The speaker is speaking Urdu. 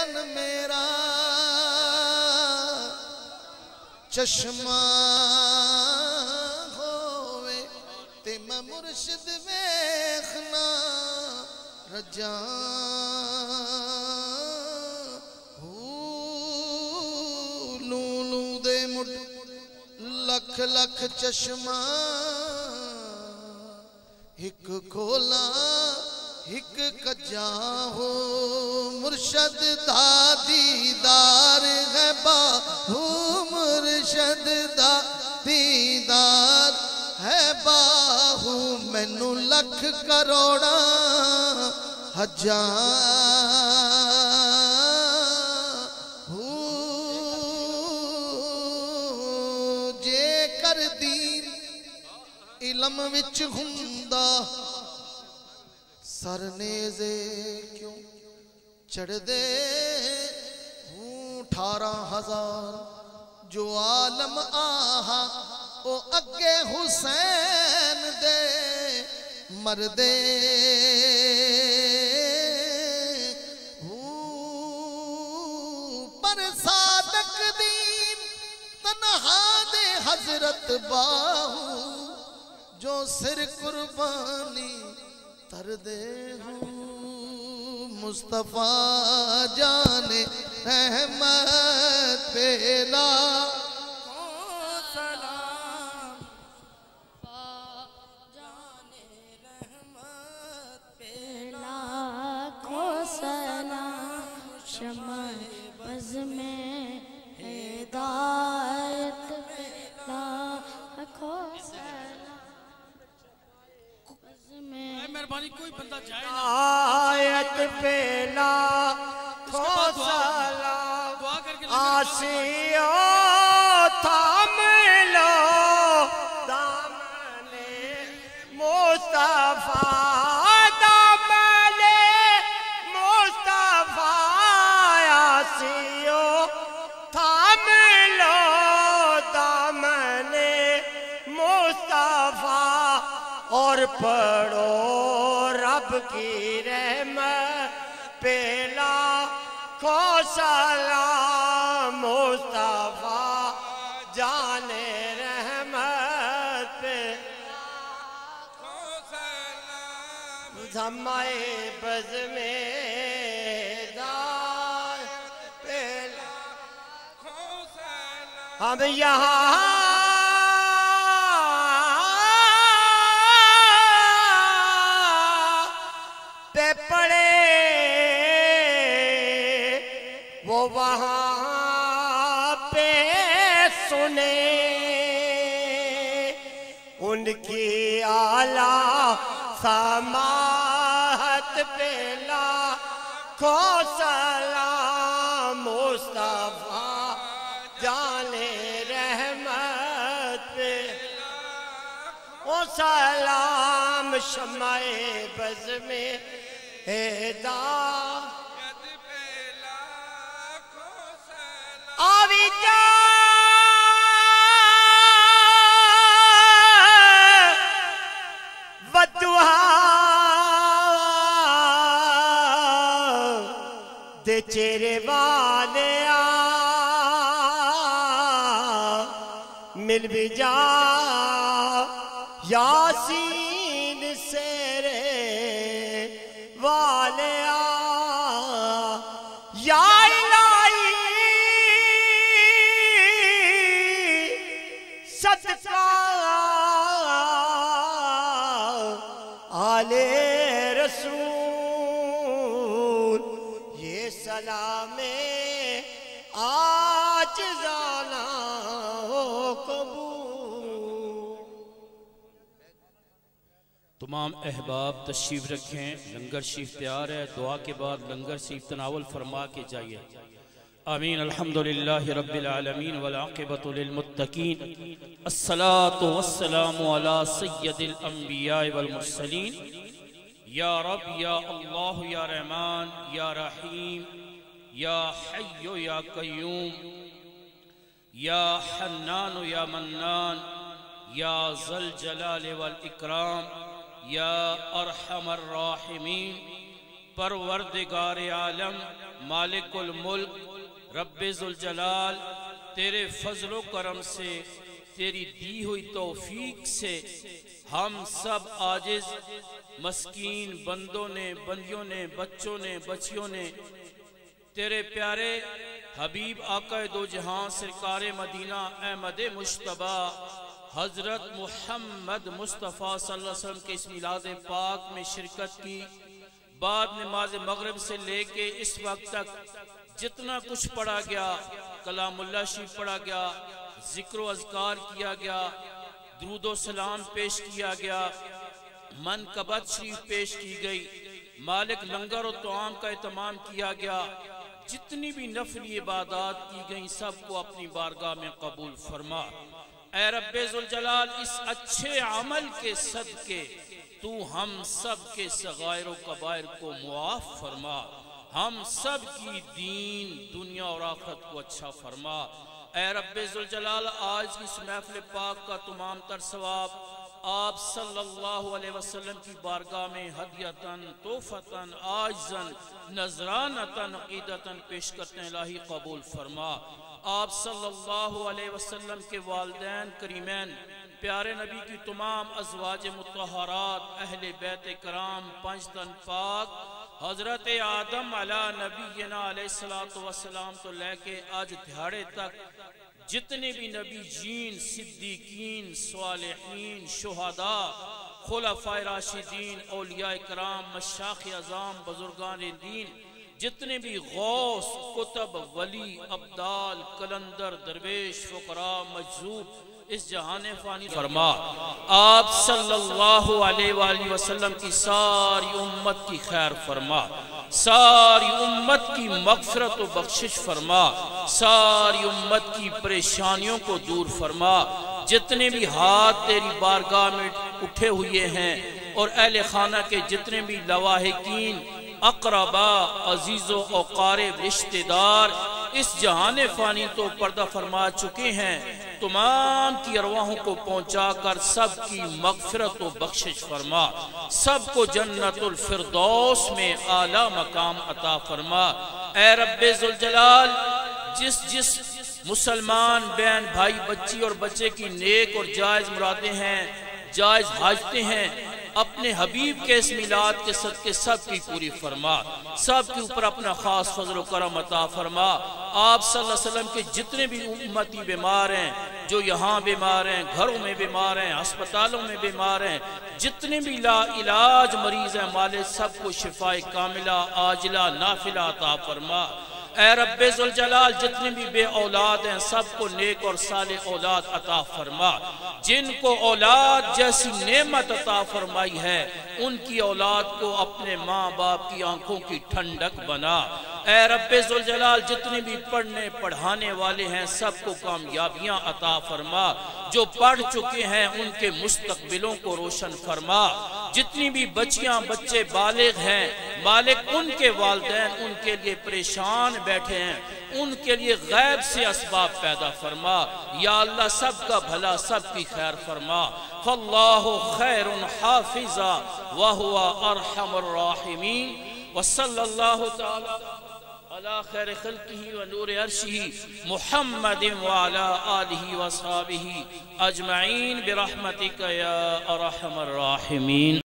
من میرا چشمہ ہووے تے میں مرشد ویکھنا رجاں لولو دے مٹ لکھ لکھ چشمہ ایک کھولا ایک کجا ہو مرشد دا دیدار ہے باہو مرشد دا دیدار ہے باہو مینوں لکھ کروڑا ہزار جے کر دین علم وچ ہوندا سر نیزے کیوں چڑھ دے 18,000 جو عالم آہا او اگے حسین دے مردے پر صادق دین تنہا دے حضرت باہو جو سر قربانی تر دے ہوں مصطفیٰ جان رحمت پیلا سلام جان رحمت پیلا کو سلام شمع بز میں ہدایت پیلا کو مہربانی کوئی بندہ جائے نا آیت پیلا کھو سلام آسیو تھام لو دامن مصطفیٰ دامن مصطفیٰ آسیو تھام لو دامن مصطفیٰ اور پڑھو رب کی رحمت پیلا کو سلام مصطفیٰ جان رحمت پیلا کو سلام زمائے بز میں دار پیلا کو سلام ہم یہاں پڑے وہ وہاں پہ سنے ان کی اعلیٰ سماحت پیلا کو سلام مصطفیٰ جان رحمت پیلا کو سلام شمع بز میں ہدایت پیلا کو سلام آوی جا ودوہا دے چہرے والے مل بھی جا یاسین سیرے والے یا الہی صدقہ آل رسول یہ سلام آج زانا ہو قبول تمام احباب تشریف رکھیں لنگر شریف تیار ہے دعا کے بعد لنگر شریف تناول فرما کے جائیے آمین الحمدللہ رب العالمین والعاقبۃ للمتقین الصلاة والسلام علی سید الانبیاء والمرسلین یا رب یا اللہ یا رحمان یا رحیم یا حی یا قیوم یا حنان یا منان یا ذی الجلال والاکرام یا ارحم الراحمین پروردگار عالم مالک الملک رب ذوالجلال، تیرے فضل و کرم سے، تیری دی ہوئی توفیق سے ہم سب عاجز مسکین بندوں نے، بندیوں نے، بچوں نے، بچیوں نے تیرے پیارے حبیب آقا دو جہاں سرکار مدینہ احمد مجتبی حضرت محمد مصطفیٰ صلی اللہ علیہ وسلم کے اس میلاد پاک میں شرکت کی۔ بعد نماز مغرب سے لے کے اس وقت تک جتنا کچھ پڑھا گیا، کلام اللہ شریف پڑھا گیا، ذکر و اذکار کیا گیا، درود و سلام پیش کیا گیا، منقبت شریف پیش کی گئی، مالک لنگر و طعام کا اہتمام کیا گیا، جتنی بھی نفلی عبادات کی گئیں سب کو اپنی بارگاہ میں قبول فرما۔ اے رب ذوالجلال، اس اچھے عمل کے صدقے تو ہم سب کے صغائر و کبائر کو معاف فرما، ہم سب کی دین دنیا اور آخرت کو اچھا فرما۔ اے رب ذوالجلال، آج کی اس محفل پاک کا تمام تر ثواب آپ صلی اللہ علیہ وسلم کی بارگاہ میں ہدیتاً، تحفتاً، عاجزاً، نذرانتاً، عقیدتاً پیش کرتے ہیں، الہی قبول فرما۔ آپ صلی اللہ علیہ وسلم کے والدین کریمین، پیارے نبی کی تمام ازواج مطہرات، اہل بیت کرام، پنج تن پاک، حضرت آدم علی نبینا علیہ السلام تو لے کے آج دھاڑے تک جتنے بھی نبی جین، صدیقین، صالحین، شہداء، خلفائے راشدین، اولیاء کرام، مشائخ اعظام، بزرگان دین، جتنے بھی غوث، کتب، ولی، ابدال، کلندر، درویش، فقراء، مجذوب اس جہان فانی فرما۔ آپ صلی اللہ علیہ وآلہ وسلم کی ساری امت کی خیر فرما، ساری امت کی مغفرت و بخشش فرما، ساری امت کی پریشانیوں کو دور فرما۔ جتنے بھی ہاتھ تیری بارگاہ میں اٹھے ہوئے ہیں اور اہل خانہ کے جتنے بھی لواحقین، اقربا، عزیز و اقارب، رشتہ دار اس جہان فانی تو پردہ فرما چکے ہیں، تمام کی ارواحوں کو پہنچا کر سب کی مغفرت و بخشش فرما، سب کو جنت الفردوس میں اعلیٰ مقام عطا فرما۔ اے رب ذوالجلال، جس مسلمان بہن بھائی، بچی اور بچے کی نیک اور جائز مرادیں ہیں، جائز حاجتیں ہیں، اپنے حبیب کے اس میلاد کے صدقے سب کی پوری فرما، سب کے اوپر اپنا خاص فضل و کرم عطا فرما۔ آپ صلی اللہ علیہ وسلم کے جتنے بھی امتی بیمار ہیں، جو یہاں بیمار ہیں، گھروں میں بیمار ہیں، ہسپتالوں میں بیمار ہیں، جتنے بھی لا علاج مریض ہیں، مالک سب کو شفاء کاملہ عاجلہ نافلہ عطا فرما۔ اے رب ذوالجلال، جتنے بھی بے اولاد ہیں سب کو نیک اور صالح اولاد عطا فرما، جن کو اولاد جیسی نعمت عطا فرمائی ہے ان کی اولاد کو اپنے ماں باپ کی آنکھوں کی ٹھنڈک بنا۔ اے رب ذوالجلال، جتنے بھی پڑھنے پڑھانے والے ہیں سب کو کامیابیاں عطا فرما، جو پڑھ چکے ہیں ان کے مستقبلوں کو روشن فرما۔ جتنی بھی بچیاں بچے بالغ ہیں مالک ان کے والدین ان کے لیے پریشان بیٹھے ہیں، ان کے لیے غیب سے اسباب پیدا فرما۔ یا اللہ، سب کا بھلا، سب کی خیر فرما۔ فاللہ خیر حافظا وہو ارحم الراحمین، وصلی اللہ تعالی علی خیر خلقہ و نور عرشہ محمد وعلی آلہ وصحابہ اجمعین برحمتک یا ارحم الراحمین۔